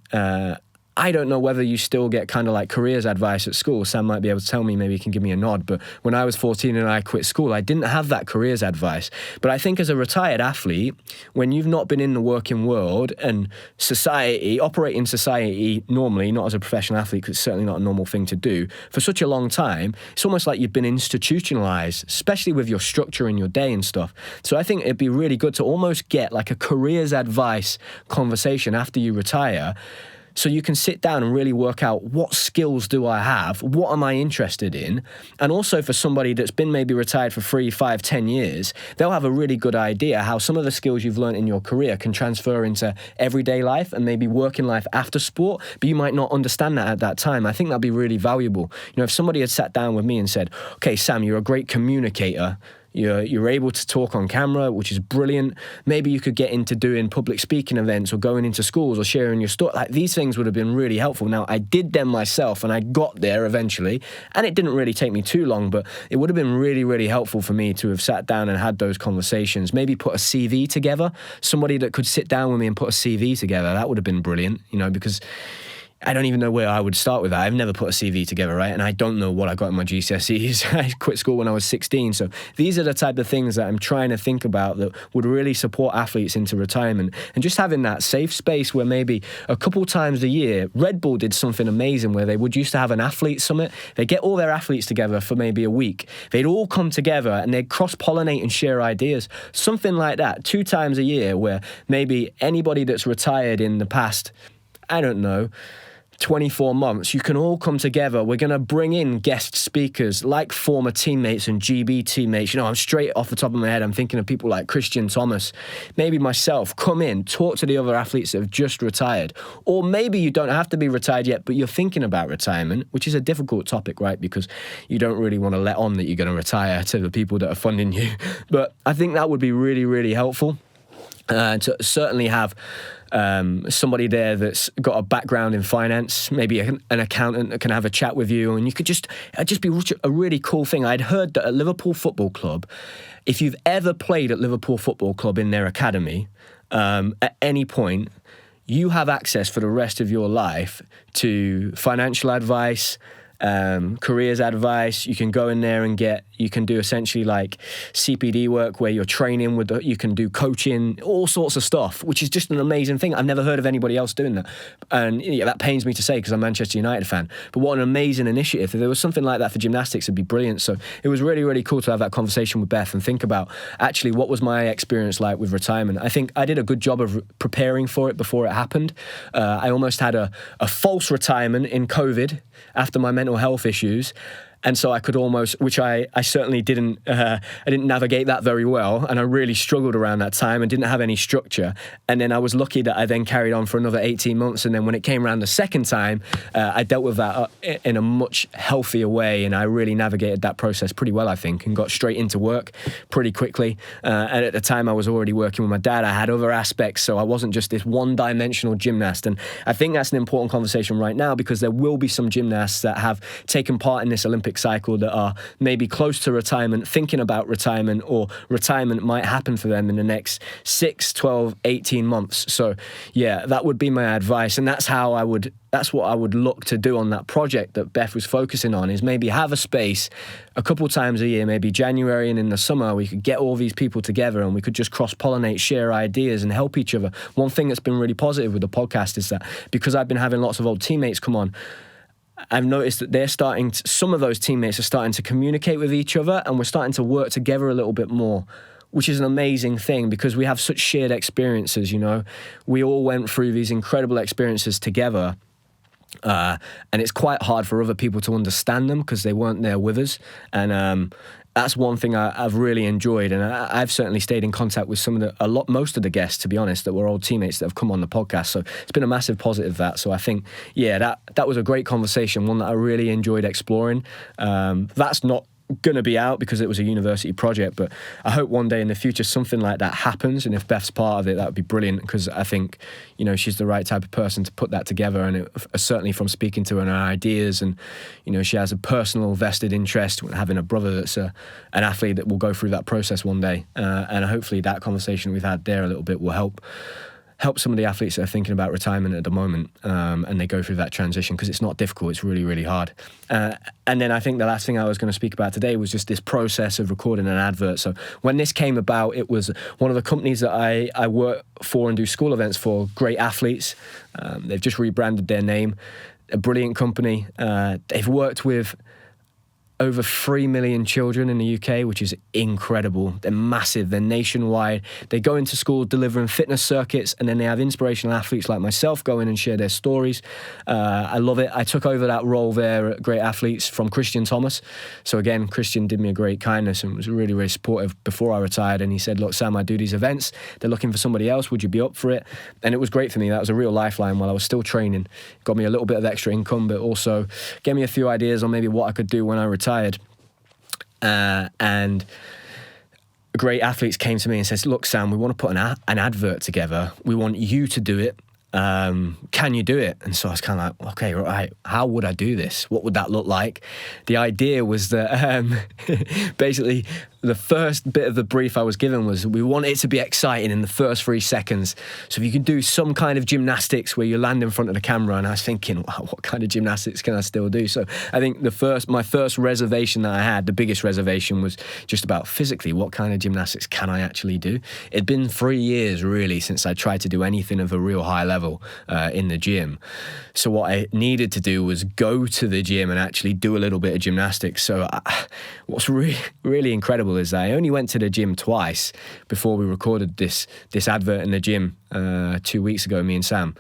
I don't know whether you still get kind of like careers advice at school. Sam might be able to tell me, maybe he can give me a nod. But when I was 14 and I quit school, I didn't have that careers advice. But I think as a retired athlete, when you've not been in the working world and society, operate in society normally, not as a professional athlete, because it's certainly not a normal thing to do, for such a long time, it's almost like you've been institutionalized, especially with your structure in your day and stuff. So I think it'd be really good to almost get like a careers advice conversation after you retire, so you can sit down and really work out, what skills do I have? What am I interested in? And also for somebody that's been maybe retired for 3, 5, 10 years, they'll have a really good idea how some of the skills you've learned in your career can transfer into everyday life and maybe working life after sport, but you might not understand that at that time. I think that'd be really valuable. You know, if somebody had sat down with me and said, okay, Sam, you're a great communicator. You're able to talk on camera, which is brilliant. Maybe you could get into doing public speaking events or going into schools or sharing your story. Like, these things would have been really helpful. Now, I did them myself and I got there eventually, and it didn't really take me too long, but it would have been really, really helpful for me to have sat down and had those conversations. Maybe put a CV together, somebody that could sit down with me and put a CV together. That would have been brilliant, you know, because I don't even know where I would start with that. I've never put a CV together, right? And I don't know what I got in my GCSEs. I quit school when I was 16. So these are the type of things that I'm trying to think about that would really support athletes into retirement. And just having that safe space where maybe a couple times a year, Red Bull did something amazing where they would used to have an athlete summit. They get all their athletes together for maybe a week. They'd all come together and they'd cross-pollinate and share ideas. Something like that, 2 times a year, where maybe anybody that's retired in the past, I don't know, 24 months, you can all come together. We're going to bring in guest speakers like former teammates and GB teammates. You know, I'm straight off the top of my head, I'm thinking of people like Christian Thomas, maybe myself. Come in, talk to the other athletes that have just retired. Or maybe you don't have to be retired yet, but you're thinking about retirement, which is a difficult topic, right? Because you don't really want to let on that you're going to retire to the people that are funding you. But I think that would be really, really helpful. To certainly have somebody there that's got a background in finance, maybe an accountant that can have a chat with you, and you could just, it'd just be a really cool thing. I'd heard that at Liverpool Football Club, if you've ever played at Liverpool Football Club in their academy, at any point, you have access for the rest of your life to financial advice, careers advice. You can go in there and you can do essentially like CPD work where you're training with, you can do coaching, all sorts of stuff, which is just an amazing thing. I've never heard of anybody else doing that. And yeah, that pains me to say because I'm a Manchester United fan, but what an amazing initiative. If there was something like that for gymnastics, it'd be brilliant. So it was really, really cool to have that conversation with Beth and think about actually what was my experience like with retirement. I think I did a good job of preparing for it before it happened. I almost had a false retirement in COVID after my mental health issues. And so I could almost, which I certainly didn't, I didn't navigate that very well. And I really struggled around that time and didn't have any structure. And then I was lucky that I then carried on for another 18 months. And then when it came around the second time, I dealt with that in a much healthier way. And I really navigated that process pretty well, I think, and got straight into work pretty quickly. And at the time I was already working with my dad. I had other aspects. So I wasn't just this one-dimensional gymnast. And I think that's an important conversation right now because there will be some gymnasts that have taken part in this Olympic cycle that are maybe close to retirement, thinking about retirement, or retirement might happen for them in the next 6, 12, 18 months. So yeah, that would be my advice. And that's what I would look to do on that project that Beth was focusing on, is maybe have a space a couple times a year, maybe January and in the summer, we could get all these people together and we could just cross-pollinate, share ideas and help each other. One thing that's been really positive with the podcast is that because I've been having lots of old teammates come on, I've noticed that some of those teammates are starting to communicate with each other and we're starting to work together a little bit more, which is an amazing thing because we have such shared experiences, you know. We all went through these incredible experiences together. And it's quite hard for other people to understand them because they weren't there with us. And that's one thing I've really enjoyed, and I've certainly stayed in contact with most of the guests, to be honest, that were old teammates that have come on the podcast. So it's been a massive positive that. So I think, yeah, that was a great conversation, one that I really enjoyed exploring. That's not going to be out because it was a university project, but I hope one day in the future something like that happens, and if Beth's part of it, that would be brilliant because I think, you know, she's the right type of person to put that together, and certainly from speaking to her and her ideas, and you know, she has a personal vested interest in having a brother that's an athlete that will go through that process one day, and hopefully that conversation we've had there a little bit will help help some of the athletes that are thinking about retirement at the moment, and they go through that transition, because it's not difficult, it's really, really hard. And then I think the last thing I was going to speak about today was just this process of recording an advert. So when this came about, it was one of the companies that I work for and do school events for, Great Athletes. They've just rebranded their name, a brilliant company. They've worked with over 3 million children in the UK, which is incredible. They're massive, they're nationwide. They go into schools delivering fitness circuits, and then they have inspirational athletes like myself go in and share their stories. I love it. I took over that role there at Great Athletes from Christian Thomas. So again, Christian did me a great kindness and was really, really supportive before I retired. And he said, look, Sam, I do these events. They're looking for somebody else. Would you be up for it? And it was great for me. That was a real lifeline while I was still training. It got me a little bit of extra income, but also gave me a few ideas on maybe what I could do when I retired. And Great Athletes came to me and says, look, Sam, we want to put an advert together. We want you to do it. Can you do it? And so I was kind of like, okay, right, how would I do this? What would that look like? The idea was that basically the first bit of the brief I was given was we want it to be exciting in the first 3 seconds. So if you can do some kind of gymnastics where you land in front of the camera, and I was thinking, wow, what kind of gymnastics can I still do? So I think my first reservation that I had, the biggest reservation, was just about physically, what kind of gymnastics can I actually do? It'd been 3 years really since I tried to do anything of a real high level in the gym. So what I needed to do was go to the gym and actually do a little bit of gymnastics. So what's really incredible is I only went to the gym twice before we recorded this advert in the gym 2 weeks ago, me and Sam.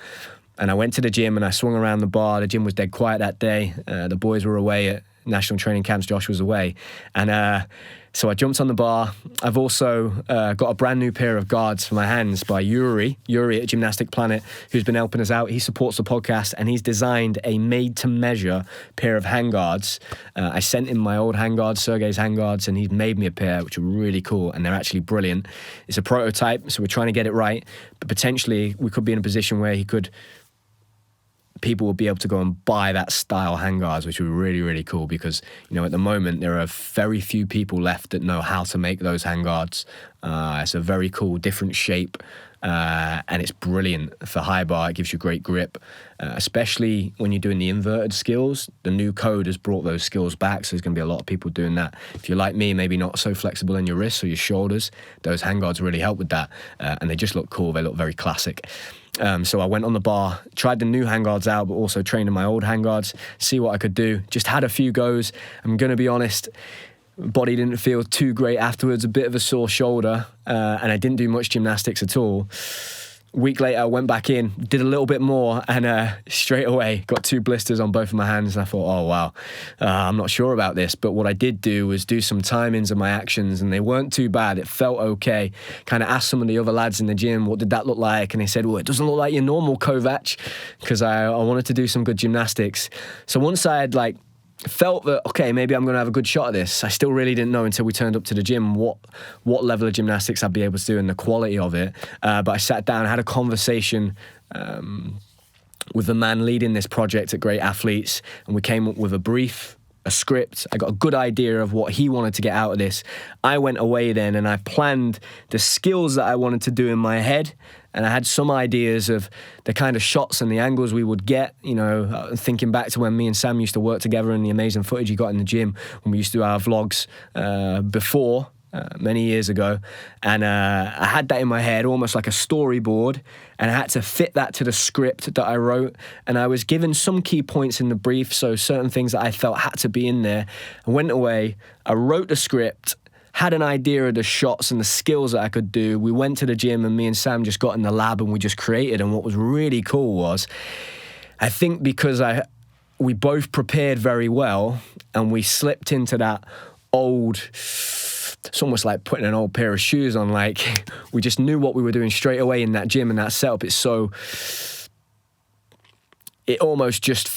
And I went to the gym and I swung around the bar. The gym was dead quiet that day. The boys were away at national training camps. Josh was away. And so I jumped on the bar. I've also got a brand new pair of guards for my hands by Yuri at Gymnastic Planet, who's been helping us out. He supports the podcast, and he's designed a made-to-measure pair of handguards. I sent him my old handguards, Sergei's handguards, and he's made me a pair, which are really cool, and they're actually brilliant. It's a prototype, so we're trying to get it right, but potentially we could be in a position where people will be able to go and buy that style handguards, which would be really, really cool, because, at the moment, there are very few people left that know how to make those handguards. It's a very cool, different shape, and it's brilliant for high bar. It gives you great grip, especially when you're doing the inverted skills. The new code has brought those skills back, so there's going to be a lot of people doing that. If you're like me, maybe not so flexible in your wrists or your shoulders, those handguards really help with that, and they just look cool. They look very classic. So I went on the bar, tried the new handguards out, but also trained in my old handguards, see what I could do. Just had a few goes. I'm going to be honest, body didn't feel too great afterwards, a bit of a sore shoulder, and I didn't do much gymnastics at all. Week later, I went back in, did a little bit more, and straight away got 2 blisters on both of my hands. And I thought, oh, wow, I'm not sure about this. But what I did do was do some timings of my actions, and they weren't too bad. It felt okay. Kind of asked some of the other lads in the gym, what did that look like? And they said, well, it doesn't look like your normal Kovac, because I wanted to do some good gymnastics. So once I had felt that, okay, maybe I'm going to have a good shot at this, I still really didn't know until we turned up to the gym what level of gymnastics I'd be able to do and the quality of it. But I sat down, had a conversation with the man leading this project at Great Athletes, and we came up with a brief, a script. I got a good idea of what he wanted to get out of this. I went away then and I planned the skills that I wanted to do in my head, and I had some ideas of the kind of shots and the angles we would get, thinking back to when me and Sam used to work together and the amazing footage you got in the gym when we used to do our vlogs before, many years ago. And I had that in my head, almost like a storyboard, and I had to fit that to the script that I wrote. And I was given some key points in the brief, so certain things that I felt had to be in there. I went away, I wrote the script, had an idea of the shots and the skills that I could do. We went to the gym and me and Sam just got in the lab and we just created. And what was really cool was, I think because we both prepared very well and we slipped into that old, it's almost like putting an old pair of shoes on. We just knew what we were doing straight away in that gym and that setup. It almost just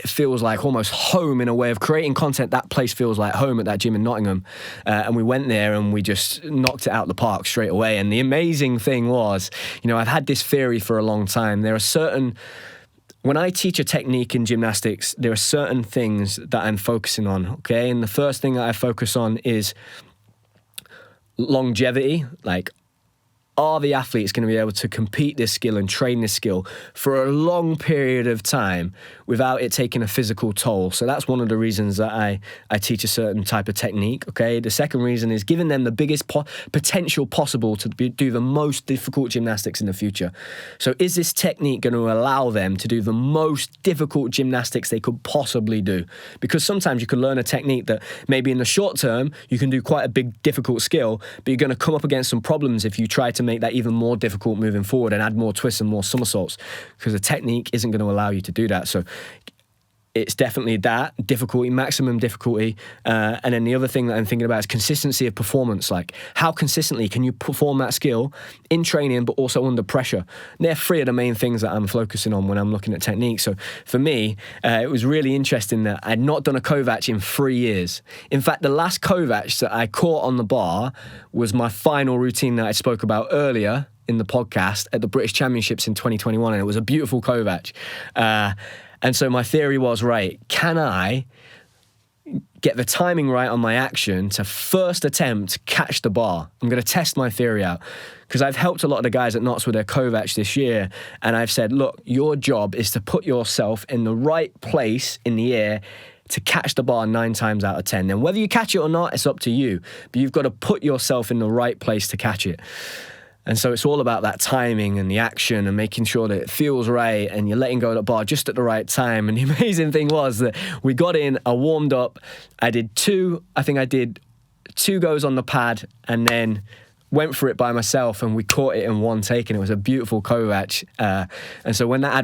feels like almost home in a way of creating content. That place feels like home at that gym in Nottingham. And we went there and we just knocked it out of the park straight away. And the amazing thing was, I've had this theory for a long time. When I teach a technique in gymnastics, there are certain things that I'm focusing on, okay? And the first thing that I focus on is longevity, are the athletes going to be able to compete this skill and train this skill for a long period of time without it taking a physical toll? So that's one of the reasons that I teach a certain type of technique, okay? The second reason is giving them the biggest potential possible to do the most difficult gymnastics in the future. So is this technique going to allow them to do the most difficult gymnastics they could possibly do? Because sometimes you can learn a technique that maybe in the short term you can do quite a big difficult skill, but you're going to come up against some problems if you try to make that even more difficult moving forward and add more twists and more somersaults, because the technique isn't going to allow you to do that. So it's definitely that difficulty, maximum difficulty. And then the other thing that I'm thinking about is consistency of performance. Like, how consistently can you perform that skill in training, but also under pressure? And they're three of the main things that I'm focusing on when I'm looking at technique. So for me, it was really interesting that I'd not done a Kovac in 3 years. In fact, the last Kovac that I caught on the bar was my final routine that I spoke about earlier in the podcast at the British Championships in 2021. And it was a beautiful Kovac. And so my theory was, right, can I get the timing right on my action to first attempt catch the bar? I'm going to test my theory out, because I've helped a lot of the guys at Knots with their Kovac this year, and I've said, look, your job is to put yourself in the right place in the air to catch the bar 9 times out of 10. Then whether you catch it or not, it's up to you, but you've got to put yourself in the right place to catch it. And so it's all about that timing and the action and making sure that it feels right and you're letting go of the bar just at the right time. And the amazing thing was that we got in, I warmed up, I did 2 goes on the pad, and then went for it by myself, and we caught it in one take, and it was a beautiful Kovac. And so when that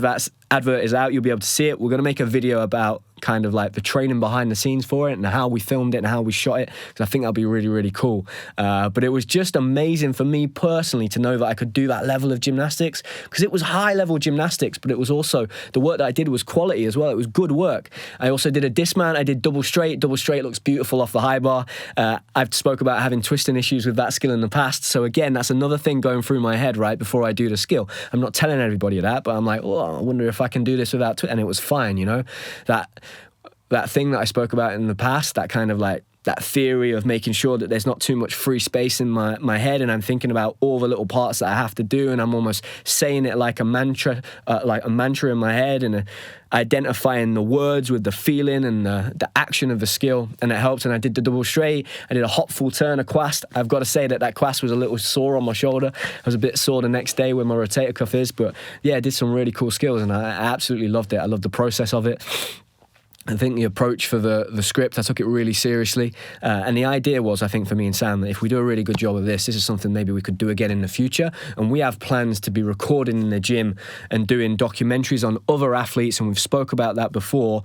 advert is out, you'll be able to see it. We're going to make a video about kind of like the training behind the scenes for it and how we filmed it and how we shot it, because I think that'll be really, really cool. But it was just amazing for me personally to know that I could do that level of gymnastics, because it was high level gymnastics, but it was also, the work that I did was quality as well. It was good work. I also did a dismount. I did double straight. Double straight looks beautiful off the high bar. I've spoke about having twisting issues with that skill in the past. So again, that's another thing going through my head right before I do the skill. I'm not telling everybody that, but I'm like, oh, I wonder if I can do this without and it was fine, you know, that thing that I spoke about in the past, that kind of like that theory of making sure that there's not too much free space in my head, and I'm thinking about all the little parts that I have to do, and I'm almost saying it like a mantra in my head, and identifying the words with the feeling and the action of the skill, and it helped. And I did the double straight, I did a hop full turn, a quast. I've got to say that quast was a little sore on my shoulder. I was a bit sore the next day where my rotator cuff is, but yeah, I did some really cool skills, and I absolutely loved it. I loved the process of it. I think the approach for the script, I took it really seriously. And the idea was, I think, for me and Sam, that if we do a really good job of this is something maybe we could do again in the future. And we have plans to be recording in the gym and doing documentaries on other athletes. And we've spoke about that before,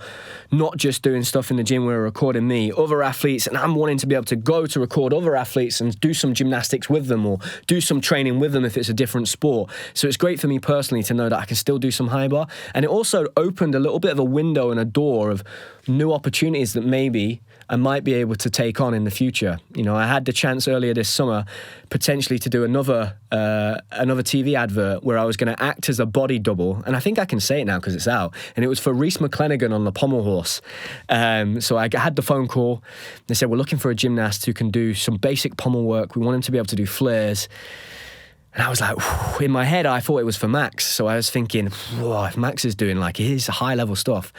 not just doing stuff in the gym where we're recording me, other athletes. And I'm wanting to be able to go to record other athletes and do some gymnastics with them or do some training with them if it's a different sport. So it's great for me personally to know that I can still do some high bar. And it also opened a little bit of a window and a door of new opportunities that maybe I might be able to take on in the future. You know, I had the chance earlier this summer potentially to do another TV advert where I was going to act as a body double, and I think I can say it now because it's out, and it was for Rhys McClenaghan on the pommel horse. So I had the phone call. They said, we're looking for a gymnast who can do some basic pommel work. We want him to be able to do flares. And I was like, whew. In my head, I thought it was for Max. So I was thinking, whoa, if Max is doing like his high level stuff,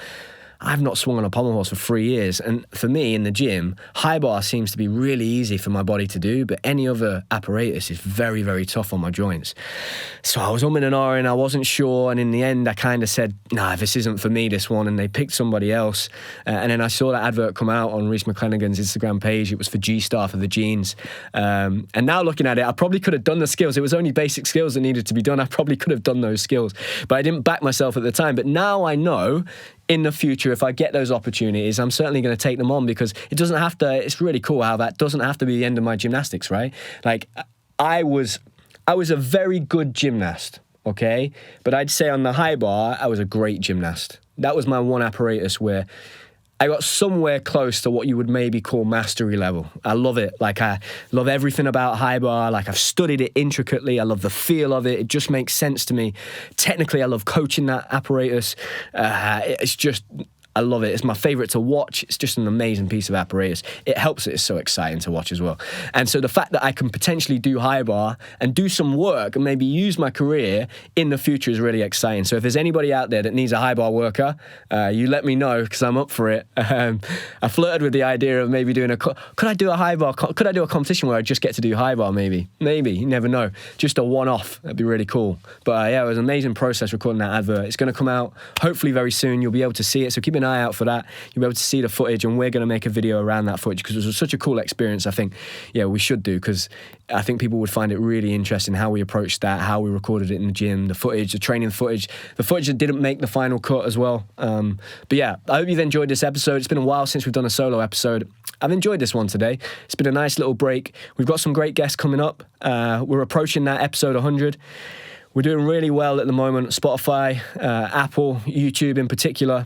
I've not swung on a pommel horse for 3 years. And for me in the gym, high bar seems to be really easy for my body to do, but any other apparatus is very, very tough on my joints. So I was umming and ahhing, I wasn't sure. And in the end, I kind of said, nah, this isn't for me, this one. And they picked somebody else. And then I saw that advert come out on Rhys McClenaghan's Instagram page. It was for G-Star, for the jeans. And now looking at it, I probably could have done the skills. It was only basic skills that needed to be done. I probably could have done those skills, but I didn't back myself at the time. But now I know in the future, if I get those opportunities, I'm certainly going to take them on, because it doesn't have to, it's really cool how that doesn't have to be the end of my gymnastics, right? Like I was a very good gymnast, okay? But I'd say on the high bar, I was a great gymnast. That was my one apparatus where I got somewhere close to what you would maybe call mastery level. I love it. Like I love everything about high bar. Like I've studied it intricately. I love the feel of it. It just makes sense to me. Technically, I love coaching that apparatus. It's just, I love it. It's my favorite to watch. It's just an amazing piece of apparatus. It helps that it's so exciting to watch as well. And so the fact that I can potentially do high bar and do some work and maybe use my career in the future is really exciting. So if there's anybody out there that needs a high bar worker, you let me know, because I'm up for it. I flirted with the idea of maybe doing could I do a high bar? Could I do a competition where I just get to do high bar? Maybe, you never know. Just a one-off. That'd be really cool. But yeah, it was an amazing process recording that advert. It's going to come out hopefully very soon. You'll be able to see it. So keep an eye out for that. You'll be able to see the footage, and we're going to make a video around that footage because it was such a cool experience. I think, yeah, we should do, because I think people would find it really interesting how we approached that, how we recorded it in the gym, the footage, the training footage, the footage that didn't make the final cut as well. But yeah, I hope you've enjoyed this episode. It's been a while since we've done a solo episode. I've enjoyed this one today. It's been a nice little break. We've got some great guests coming up. We're approaching that episode 100. We're doing really well at the moment. Spotify, Apple, YouTube in particular.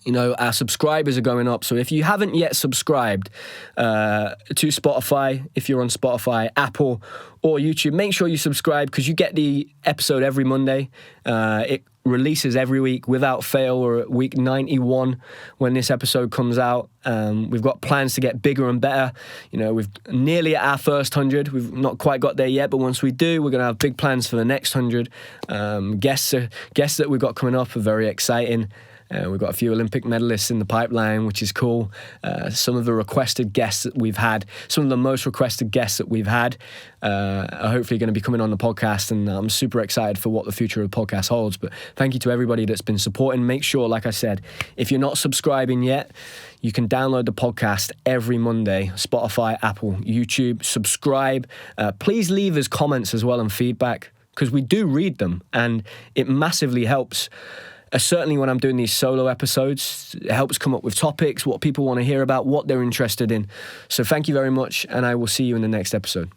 You know, our subscribers are going up. So if you haven't yet subscribed to Spotify, if you're on Spotify, Apple, or YouTube, make sure you subscribe, because you get the episode every Monday. It releases every week without fail. We're at week 91 when this episode comes out. We've got plans to get bigger and better. You know, we've nearly at our first 100. We've not quite got there yet, but once we do, we're going to have big plans for the next 100. Guests that we've got coming up are very exciting. We've got a few Olympic medalists in the pipeline, which is cool. Some of the requested guests that we've had, some of the most requested guests that we've had are hopefully going to be coming on the podcast, and I'm super excited for what the future of the podcast holds. But thank you to everybody that's been supporting. Make sure, like I said, if you're not subscribing yet, you can download the podcast every Monday, Spotify, Apple, YouTube. Subscribe. Please leave us comments as well and feedback, because we do read them, and it massively helps. Certainly when I'm doing these solo episodes, it helps come up with topics, what people want to hear about, what they're interested in. So thank you very much, and I will see you in the next episode.